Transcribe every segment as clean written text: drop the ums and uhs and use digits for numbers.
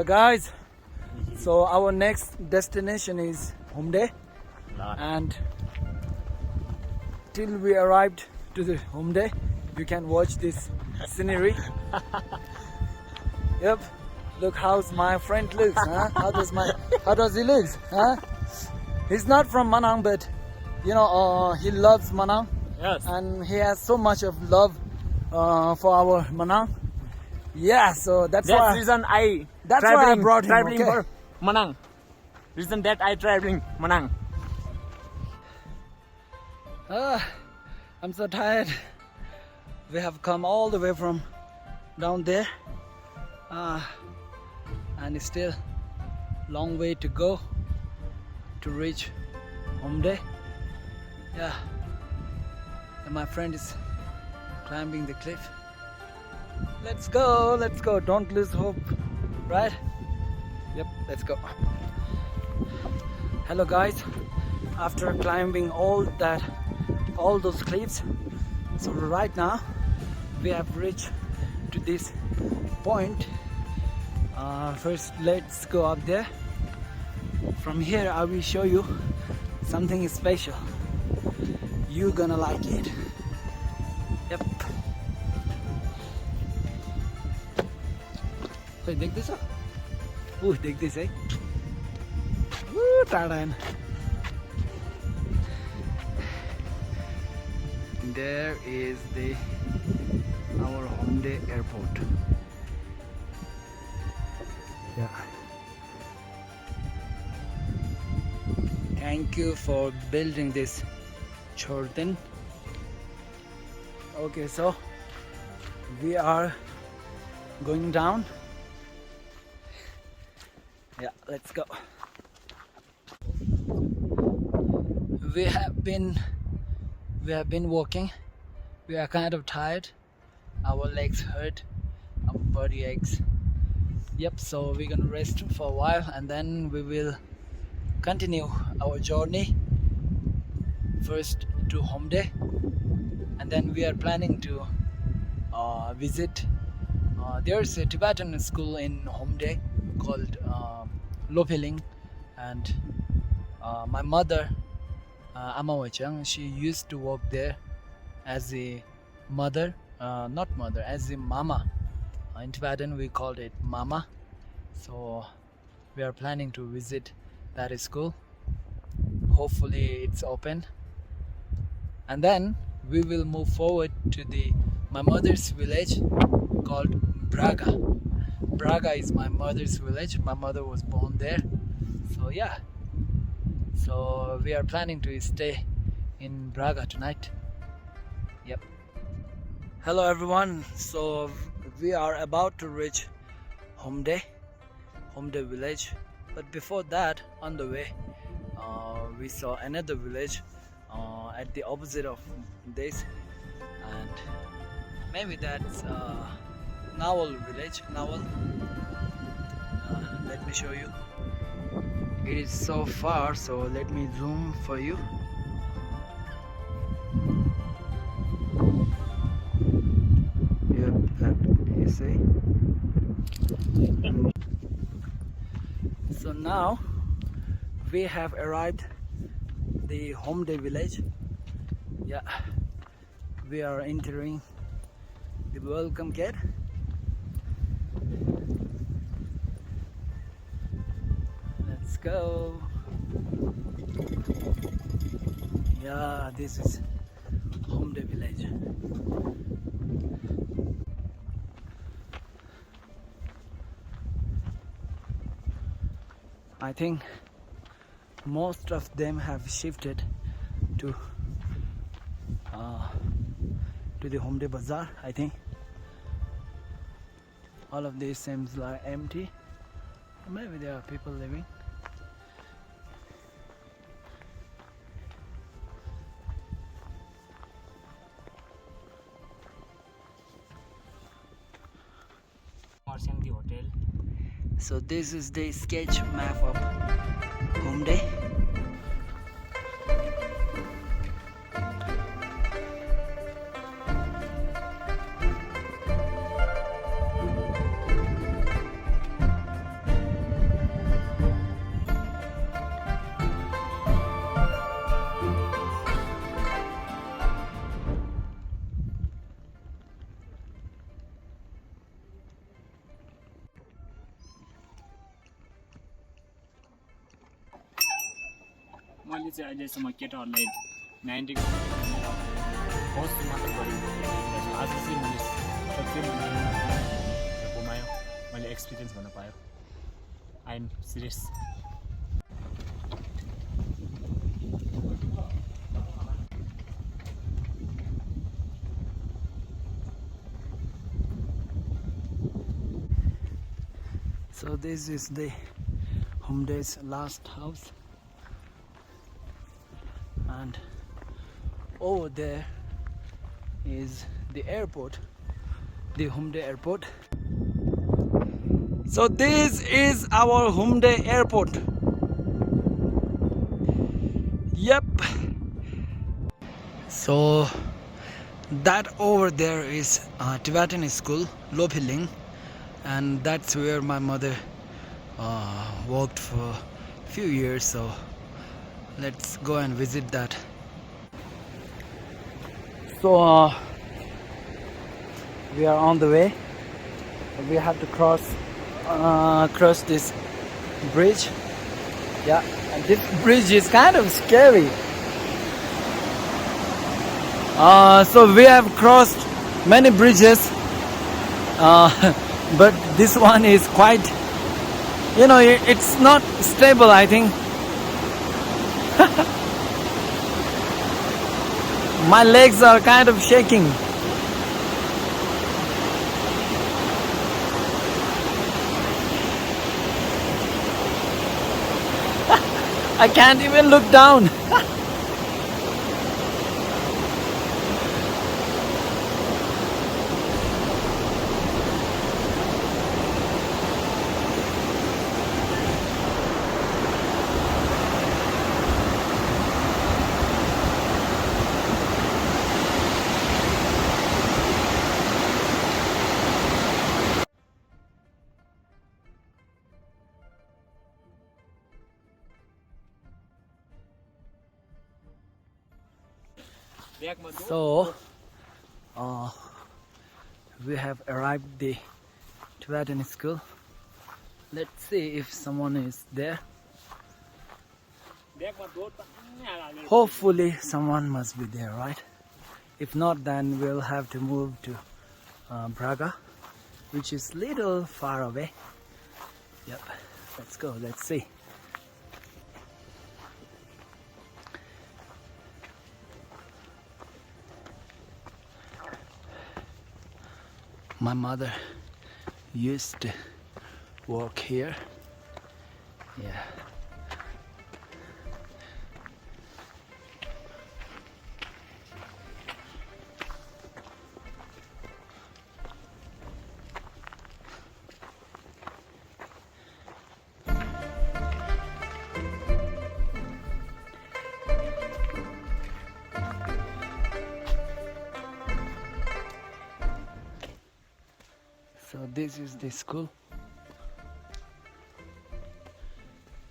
guys, so our next destination is Humde, and till we arrived to the Humde, you can watch this scenery. Yep, look how my friend looks, huh? How does he look, huh? He's not from Manang, but you know, he loves Manang. Yes. And he has so much of love for our Manang. Yeah, so that's why. Reason I That's why I brought him. traveling Okay. for Manang. Reason that I traveling Manang. I'm so tired. We have come all the way from down there, and it's still long way to go to reach Humde. Yeah, and my friend is climbing the cliff. Let's go, let's go. Don't lose hope, right? Yep, let's go. Hello guys, after climbing all those cliffs, so right now we have reached to this point. First let's go up there. From here I will show you something special. You're gonna like it. Yep. Hey, देख this up. देख this, eh? टाढा. There is our Humde airport. Yeah. Thank you for building this, Jordan. Okay, so we are going down. Yeah, let's go. We have been walking. We are kind of tired. Our legs hurt, our body aches. Yep, so we're gonna rest for a while and then we will continue our journey first to Humde, and then we are planning to visit. There's a Tibetan school in Humde called Lophel, and my mother, Amawachang, she used to work there as a mother, as a mama. In Tibetan we called it mama. So we are planning to visit that school. Hopefully it's open, and then we will move forward to my mother's village called Braga. Braga is my mother's village. My mother was born there. So yeah, so we are planning to stay in Braga tonight. Yep. Hello everyone, so we are about to reach Humde village, but before that, on the way, we saw another village at the opposite of this, and maybe that's Nawal village. Nawal. Let me show you. It is so far, so let me zoom for you. Yep, that you see. So now we have arrived the Humde village. Yeah, we are entering the welcome gate. Let's go. Yeah, this is Humde village. I think most of them have shifted to the Humde Bazaar. I think all of this seems like empty. Maybe there are people living. So this is the sketch map of Humde. मैले चाहिँ अहिलेसम्म केटाहरूलाई 90 होस् मात्र गरेको आज चाहिँ मैले सबै घुमायो मैले एक्सपिरियन्स गर्न पायो I am serious So this is the Humde's last house, and over there is the airport, the Humde airport. So this is our Humde airport. Yep. So that over there is Tibetan school, Lophel, Ling. And that's where my mother worked for a few years, so let's go and visit that. So we are on the way. We have to cross this bridge. Yeah, and this bridge is kind of scary. So we have crossed many bridges. But this one is quite, it's not stable, I think. My legs are kind of shaking. I can't even look down. So we have arrived the Tibetan school. Let's see if someone is there. Hopefully someone must be there, right? If not, then we'll have to move to Braga, which is little far away. Yep, let's go, let's see. My mother used to work here. Yeah. So this is the school.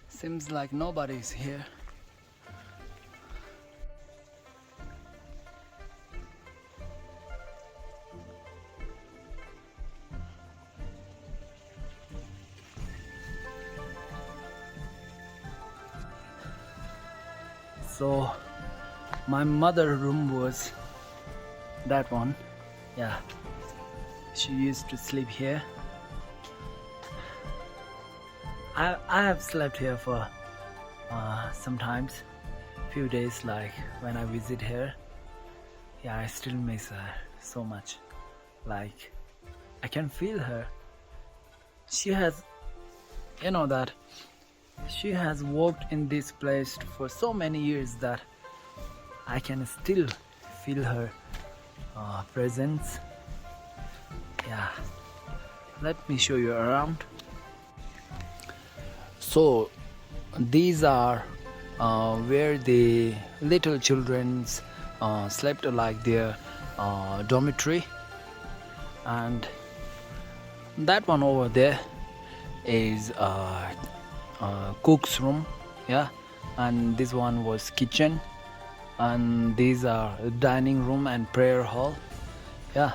Seems like nobody is here. So my mother's room was that one. Yeah. She used to sleep here. I have slept here for sometimes few days, like when I visit her. Yeah, I still miss her so much. Like I can feel her. She has, that she has worked in this place for so many years that I can still feel her presence. Yeah, let me show you around. So these are where the little children slept, like their dormitory, and that one over there is cook's room. Yeah, and this one was kitchen, and these are dining room and prayer hall. Yeah,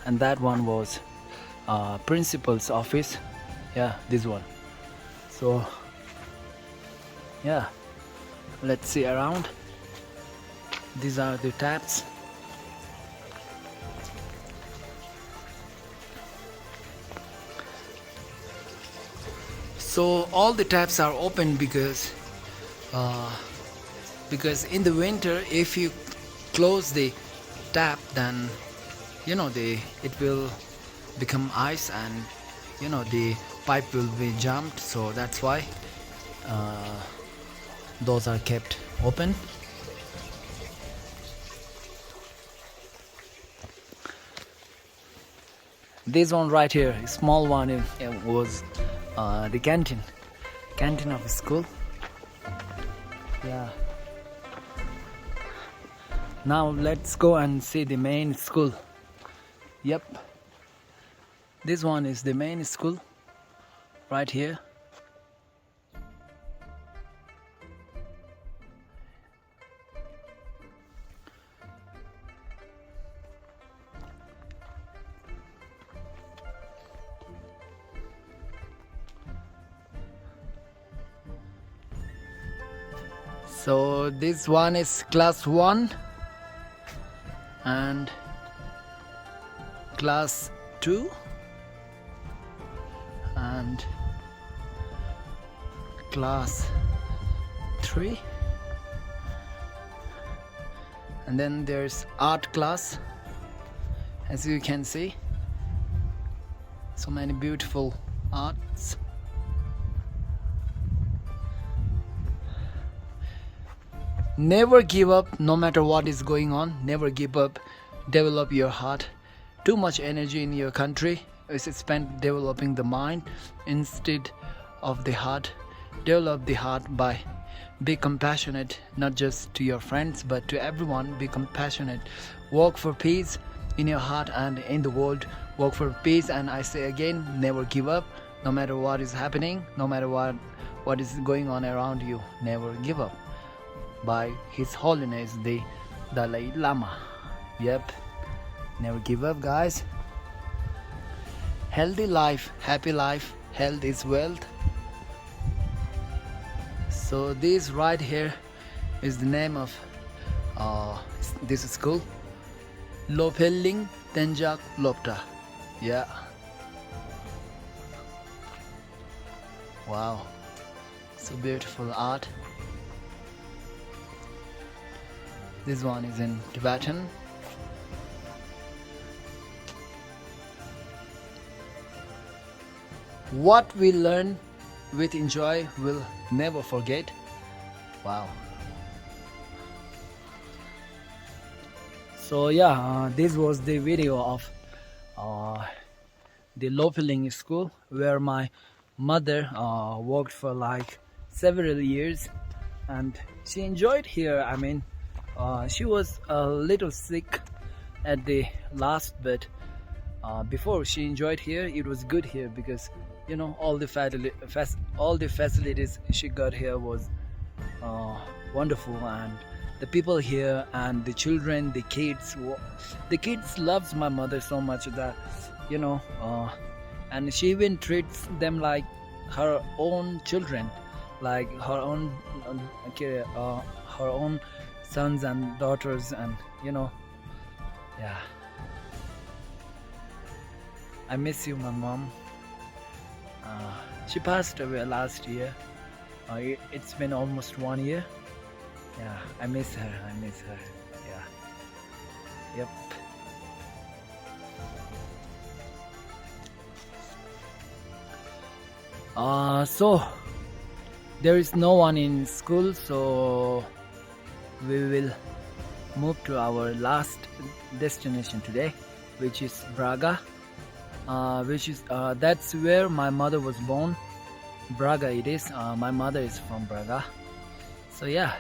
and that one was principal's office. Yeah, this one. So yeah, Let's see around. These are the taps. So all the taps are open because in the winter, if you close the tap, then it will become ice, and the pipe will be jammed. So that's why those are kept open. This one right here, a small one, it was the canteen of school. Yeah. Now let's go and see the main school. Yep. This one is the main school right here. So this one is class 1 and class 2 and class 3, and then there's art class. As you can see, so many beautiful arts. Never give up, no matter what is going on. Never give up. Develop your heart. Too much energy in your country is spent developing the mind instead of the heart. Develop the heart by be compassionate, not just to your friends but to everyone. Be compassionate. Work for peace in your heart and in the world. Work for peace, and I say again, never give up. No matter what is happening, no matter what is going on around you, never give up. By His Holiness the Dalai Lama. Yep, never give up, guys. Healthy life, happy life. Health is wealth. So this right here is the name of this school, Lophel Ling Tenjak Lopta. Yeah. Wow, so beautiful art. This one is in Tibetan. What we learn with enjoy, we'll never forget. Wow. So yeah, this was the video of the Lophel school where my mother worked for like several years, and she enjoyed here. I mean, she was a little sick at the last, but before she enjoyed here. It was good here because all the facilities she got here was wonderful, and the people here and the children, the kids loves my mother so much that and she even treats them like her own children, like her own sons and daughters, and yeah. I miss you, my mom. She passed away last year. It's been almost 1 year. Yeah, I miss her. Yeah. Yep. So there is no one in school, so we will move to our last destination today, which is Braga. That's where my mother was born. Braga it is. My mother is from Braga. So yeah,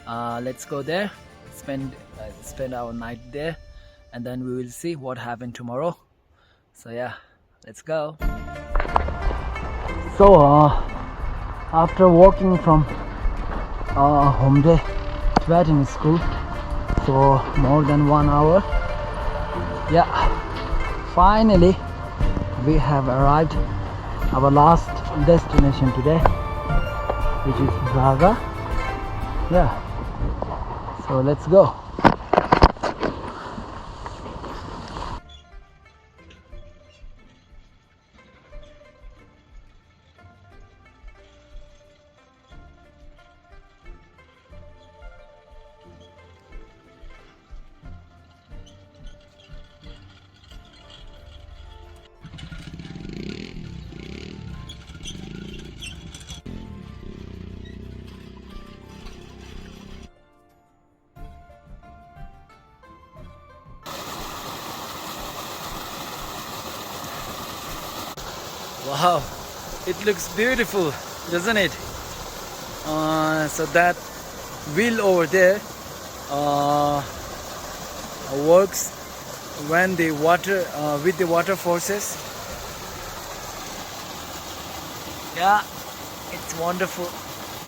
let's go there, spend our night there, and then we will see what happened tomorrow. So yeah, let's go. So after walking from Humde Tibetan school for more than 1 hour, yeah, finally we have arrived our last destination today, which is Braga. Yeah, so let's go. Wow, it looks beautiful, doesn't it? So that wheel over there uh, works when the water with the water forces. Yeah, it's wonderful.